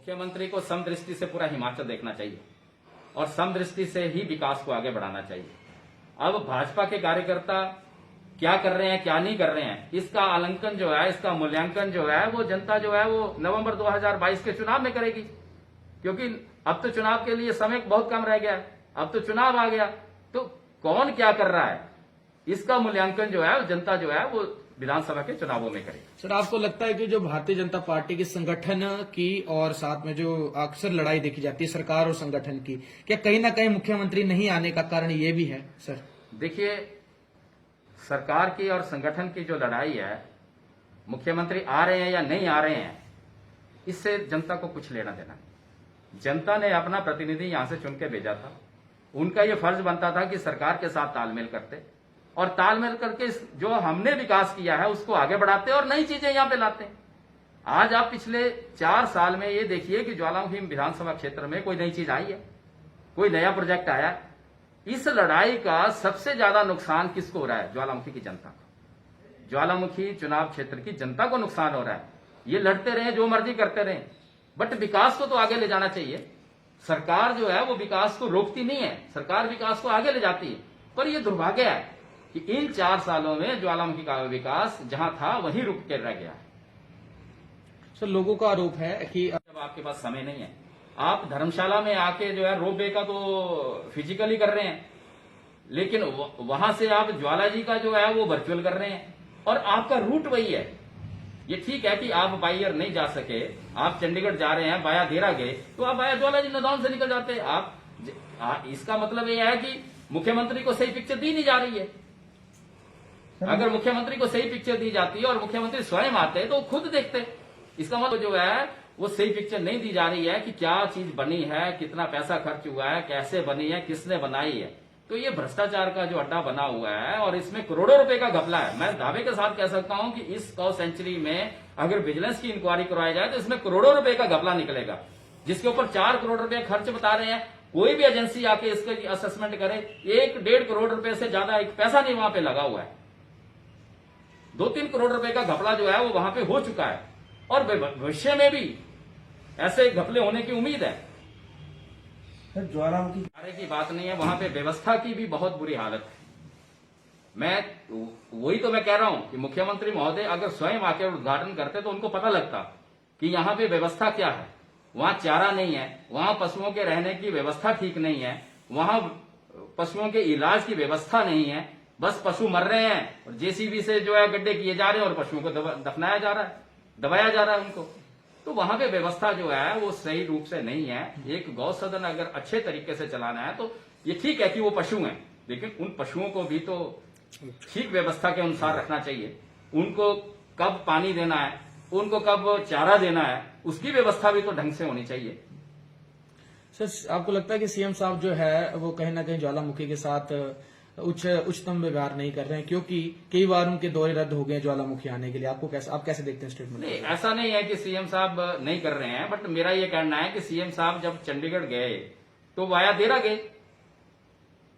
मुख्यमंत्री को समदृष्टि से पूरा हिमाचल देखना चाहिए और समदृष्टि से ही विकास को आगे बढ़ाना चाहिए। अब भाजपा के कार्यकर्ता क्या कर रहे हैं क्या नहीं कर रहे हैं, इसका आंकलन जो है, इसका मूल्यांकन जो है वो जनता जो है वो नवंबर 2022 के चुनाव में करेगी, क्योंकि अब तो चुनाव के लिए समय बहुत कम रह गया है, अब तो चुनाव आ गया, तो कौन क्या कर रहा है इसका मूल्यांकन जो है जनता जो है वो विधानसभा के चुनावों में करेगी। सर, आपको लगता है कि जो भारतीय जनता पार्टी के संगठन की और साथ में जो अक्सर लड़ाई देखी जाती है सरकार और संगठन की, क्या कहीं ना कहीं मुख्यमंत्री नहीं आने का कारण ये भी है? सर देखिए, सरकार की और संगठन की जो लड़ाई है, मुख्यमंत्री आ रहे हैं या नहीं आ रहे हैं, इससे जनता को कुछ लेना देना नहीं। जनता ने अपना प्रतिनिधि यहां से चुन के भेजा था, उनका यह फर्ज बनता था कि सरकार के साथ तालमेल करते और तालमेल करके जो हमने विकास किया है उसको आगे बढ़ाते और नई चीजें यहां पे लाते। आज आप पिछले 4 साल में ये देखिए कि ज्वालामुखी विधानसभा क्षेत्र में कोई नई चीज आई है, कोई नया प्रोजेक्ट आया है। इस लड़ाई का सबसे ज्यादा नुकसान किसको हो रहा है? ज्वालामुखी की जनता को, ज्वालामुखी चुनाव क्षेत्र की जनता को नुकसान हो रहा है। ये लड़ते रहे, जो मर्जी करते रहे, बट विकास को तो आगे ले जाना चाहिए। सरकार जो है वो विकास को रोकती नहीं है, सरकार विकास को आगे ले जाती है। पर यह दुर्भाग्य है कि इन 4 सालों में ज्वालामुखी का विकास जहां था वहीं रुक कर रह गया। सर, लोगों का आरोप है कि जब आपके पास समय नहीं है, आप धर्मशाला में आके जो है रोपवे का तो फिजिकली कर रहे हैं, लेकिन वहां से आप ज्वाला जी का जो है वो वर्चुअल कर रहे हैं और आपका रूट वही है। ये ठीक है कि आप बाई एयर नहीं जा सके, आप चंडीगढ़ जा रहे हैं, बाया देरा गए, तो आप बाया ज्वाला जी नदौन से निकल जाते हैं। इसका मतलब यह है कि मुख्यमंत्री को सही पिक्चर दी नहीं जा रही है। अगर मुख्यमंत्री को सही पिक्चर दी जाती और मुख्यमंत्री स्वयं आते तो खुद देखते। इसका मतलब जो है वो सही पिक्चर नहीं दी जा रही है कि क्या चीज बनी है, कितना पैसा खर्च हुआ है, कैसे बनी है, किसने बनाई है। तो ये भ्रष्टाचार का जो अड्डा बना हुआ है और इसमें करोड़ों रुपए का घपला है। मैं दावे के साथ कह सकता हूं कि इस गौ सेंचुरी में अगर विजिलेंस की इंक्वायरी करवाई जाए तो इसमें करोड़ों रुपए का घपला निकलेगा, जिसके ऊपर 4 करोड़ रुपए खर्च बता रहे हैं। कोई भी एजेंसी आके इसके असेसमेंट करे, 1-1.5 करोड़ रुपए से ज्यादा एक पैसा नहीं वहां पे लगा हुआ है। 2-3 करोड़ रुपए का घपला जो है वो वहां पे हो चुका है और भविष्य में भी ऐसे घपले होने की उम्मीद है। ज्वालामुखी की बात नहीं है, वहां पे व्यवस्था की भी बहुत बुरी हालत है। वही तो मैं कह रहा हूं कि मुख्यमंत्री महोदय अगर स्वयं आकर उद्घाटन करते तो उनको पता लगता कि यहां पे व्यवस्था क्या है। वहां चारा नहीं है, वहां पशुओं के रहने की व्यवस्था ठीक नहीं है, वहां पशुओं के इलाज की व्यवस्था नहीं है। बस पशु मर रहे हैं और जेसीबी से जो है गड्ढे किए जा रहे हैं और पशुओं को दफनाया जा रहा है, दबाया जा रहा है उनको। तो वहां पे व्यवस्था जो है वो सही रूप से नहीं है। एक गौ सदन अगर अच्छे तरीके से चलाना है तो ये ठीक है कि वो पशु हैं, लेकिन उन पशुओं को भी तो ठीक व्यवस्था के अनुसार रखना चाहिए। उनको कब पानी देना है, उनको कब चारा देना है, उसकी व्यवस्था भी तो ढंग से होनी चाहिए। सर, आपको लगता है कि सीएम साहब जो है वो कहीं ना कहीं ज्वालामुखी के साथ उच्चतम व्यवहार नहीं कर रहे हैं, क्योंकि कई बार उनके दौरे रद्द हो गए ज्वालामुखी आने के लिए? आप कैसे देखते हैं स्टेटमेंट? नहीं, ऐसा नहीं है कि सीएम साहब नहीं कर रहे हैं, बट मेरा ये कहना है कि सीएम साहब जब चंडीगढ़ गए तो वाया देरा गए।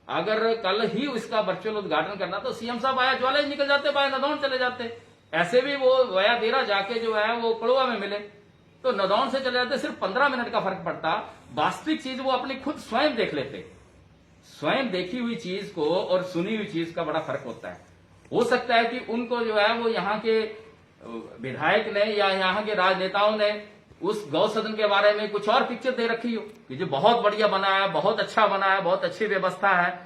अगर कल ही इसका वर्चुअल उद्घाटन करना तो सीएम साहब वाया ज्वाला ही निकल जाते, वाया नदौन चले जाते। ऐसे भी वो वाया देरा जाके जो है वो कड़वा में मिले तो नदौन से चले जाते, सिर्फ 15 मिनट का फर्क पड़ता। वास्तविक चीज वो अपनी खुद स्वयं देख लेते। स्वयं देखी हुई चीज को और सुनी हुई चीज का बड़ा फर्क होता है। हो सकता है कि उनको जो है वो यहाँ के विधायक ने या यहाँ के राजनेताओं ने उस गौ सदन के बारे में कुछ और पिक्चर दे रखी हो कि जो बहुत बढ़िया बना है, बहुत अच्छा बना है, बहुत अच्छी व्यवस्था है,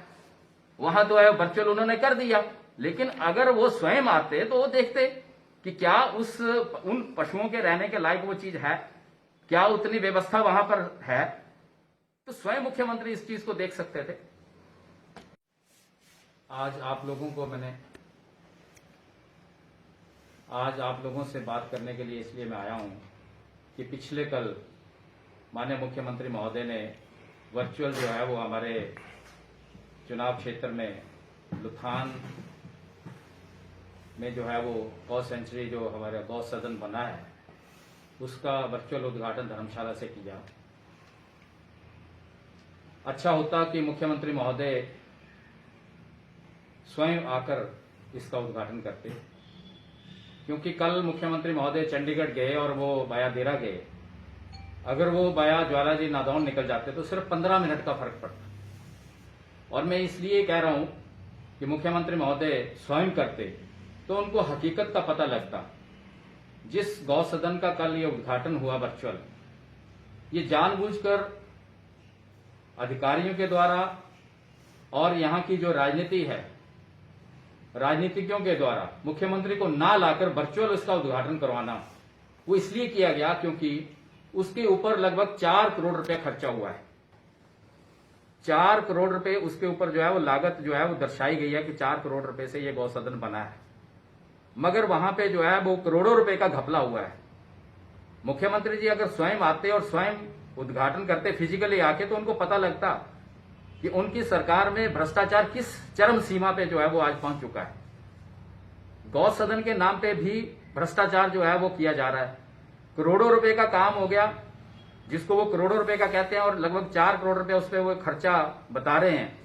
वहां तो है वर्चुअल उन्होंने कर दिया। लेकिन अगर वो स्वयं आते तो वो देखते कि क्या उन पशुओं के रहने के लायक वो चीज है, क्या उतनी व्यवस्था वहां पर है। तो स्वयं मुख्यमंत्री इस चीज को देख सकते थे। आज आप लोगों से बात करने के लिए इसलिए मैं आया हूं कि पिछले कल माननीय मुख्यमंत्री महोदय ने वर्चुअल जो है वो हमारे चुनाव क्षेत्र में लुथान में जो है वो गौ सेंचुरी जो हमारे गौ सदन बना है उसका वर्चुअल उद्घाटन धर्मशाला से किया। अच्छा होता कि मुख्यमंत्री महोदय स्वयं आकर इसका उद्घाटन करते, क्योंकि कल मुख्यमंत्री महोदय चंडीगढ़ गए और वो वाया देरा गए। अगर वो बाया ज्वाला जी नादौन निकल जाते तो सिर्फ 15 मिनट का फर्क पड़ता। और मैं इसलिए कह रहा हूं कि मुख्यमंत्री महोदय स्वयं करते तो उनको हकीकत का पता लगता। जिस गौ सदन का कल ये उद्घाटन हुआ वर्चुअल, ये जानबूझकर अधिकारियों के द्वारा और यहां की जो राजनीति है, राजनीतिज्ञों के द्वारा मुख्यमंत्री को ना लाकर वर्चुअल उसका उद्घाटन करवाना, वो इसलिए किया गया क्योंकि उसके ऊपर लगभग 4 करोड़ रुपए खर्चा हुआ है। 4 करोड़ रुपए उसके ऊपर जो है वो लागत जो है वो दर्शाई गई है कि 4 करोड़ रुपए से ये गौ सदन बना है, मगर वहां पे जो है वो करोड़ों रुपए का घपला हुआ है। मुख्यमंत्री जी अगर स्वयं आते और स्वयं उद्घाटन करते फिजिकली आके, तो उनको पता लगता कि उनकी सरकार में भ्रष्टाचार किस चरम सीमा पे जो है वो आज पहुंच चुका है। गौ सदन के नाम पे भी भ्रष्टाचार जो है वो किया जा रहा है। करोड़ों रुपए का काम हो गया, जिसको वो करोड़ों रुपए का कहते हैं, और लगभग 4 करोड़ रुपए उस पर वो खर्चा बता रहे हैं।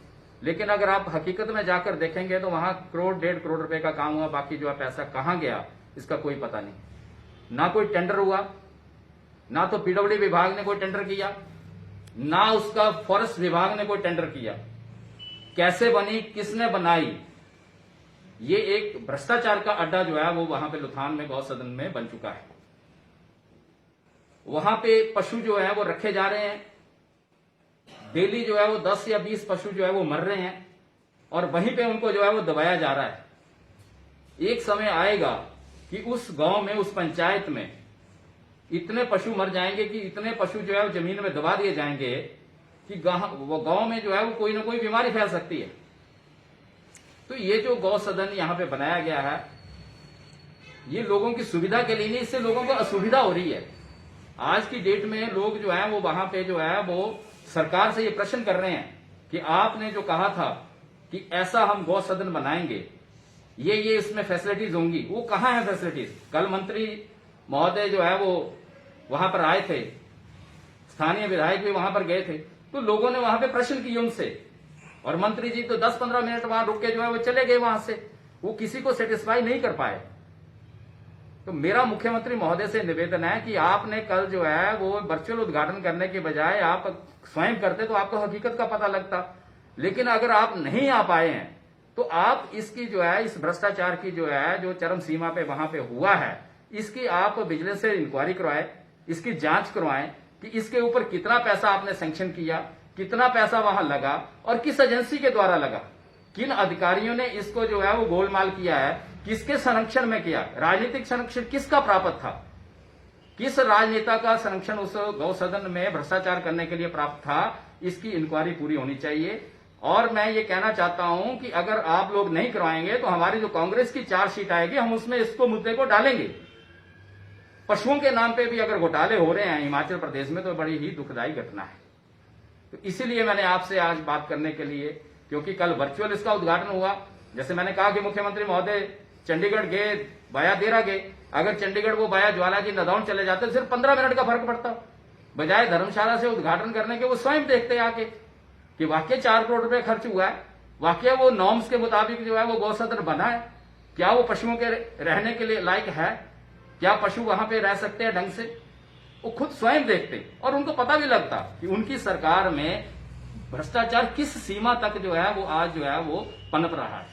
लेकिन अगर आप हकीकत में जाकर देखेंगे तो वहां करोड़ 1.5 करोड़ रुपए का काम हुआ, बाकी जो है पैसा कहां गया इसका कोई पता नहीं। ना कोई टेंडर हुआ, ना तो पीडब्ल्यूडी विभाग ने कोई टेंडर किया, ना उसका फॉरेस्ट विभाग ने कोई टेंडर किया। कैसे बनी, किसने बनाई, ये एक भ्रष्टाचार का अड्डा जो है वो वहां पे लुथान में गौ सदन में बन चुका है। वहां पे पशु जो है वो रखे जा रहे हैं, डेली जो है वो 10 या 20 पशु जो है वो मर रहे हैं, और वहीं पे उनको जो है वो दबाया जा रहा है। एक समय आएगा कि उस गांव में, उस पंचायत में इतने पशु मर जाएंगे कि इतने पशु जो है वो जमीन में दबा दिए जाएंगे कि गांव में जो है वो कोई ना कोई बीमारी फैल सकती है। तो ये जो गौ सदन यहां पे बनाया गया है, ये लोगों की सुविधा के लिए नहीं, इससे लोगों को असुविधा हो रही है। आज की डेट में लोग जो है वो वहां पे जो है वो सरकार से ये प्रश्न कर रहे हैं कि आपने जो कहा था कि ऐसा हम गौ सदन बनाएंगे, ये इसमें फैसिलिटीज होंगी, वो कहां है फैसिलिटीज। कल मंत्री महोदय जो है वो वहां पर आए थे, स्थानीय विधायक भी वहां पर गए थे, तो लोगों ने वहां पे प्रश्न किए उनसे, और मंत्री जी तो 10-15 मिनट वहां रुक के जो है वो चले गए वहां से, वो किसी को सेटिस्फाई नहीं कर पाए। तो मेरा मुख्यमंत्री महोदय से निवेदन है कि आपने कल जो है वो वर्चुअल उद्घाटन करने के बजाय आप स्वयं करते तो आपको हकीकत का पता लगता। लेकिन अगर आप नहीं आ पाए हैं तो आप इसकी जो है, इस भ्रष्टाचार की जो है, जो चरम सीमा पे वहां पे हुआ है, इसकी आप विजिलेंस से इंक्वायरी करवाएं, इसकी जांच करवाएं कि इसके ऊपर कितना पैसा आपने सैंक्शन किया, कितना पैसा वहां लगा और किस एजेंसी के द्वारा लगा, किन अधिकारियों ने इसको जो है वो गोलमाल किया है, किसके संरक्षण में किया, राजनीतिक संरक्षण किसका प्राप्त था, किस राजनेता का संरक्षण उस गौ सदन में भ्रष्टाचार करने के लिए प्राप्त था, इसकी इंक्वायरी पूरी होनी चाहिए। और मैं ये कहना चाहता हूं कि अगर आप लोग नहीं करवाएंगे तो हमारी जो कांग्रेस की चार्जशीट आएगी, हम उसमें इसको मुद्दे को डालेंगे। पशुओं के नाम पे भी अगर घोटाले हो रहे हैं हिमाचल प्रदेश में, तो बड़ी ही दुखदायी घटना है। तो इसीलिए मैंने आपसे आज बात करने के लिए, क्योंकि कल वर्चुअल इसका उद्घाटन हुआ, जैसे मैंने कहा कि मुख्यमंत्री महोदय चंडीगढ़ गए, बाया देरा गए, अगर चंडीगढ़ वो बाया ज्वाला जी नादौन चले जाते तो सिर्फ 15 मिनट का फर्क पड़ता, बजाय धर्मशाला से उद्घाटन करने के वो स्वयं देखते आके कि वाकई 4 करोड़ रुपए खर्च हुआ है, वाकई वो नॉर्म्स के मुताबिक जो है वो गौ सदन बना है, क्या वो पशुओं के रहने के लिए लायक है, क्या पशु वहां पे रह सकते हैं ढंग से, वो खुद स्वयं देखते और उनको पता भी लगता कि उनकी सरकार में भ्रष्टाचार किस सीमा तक जो है वो आज जो है वो पनप रहा है।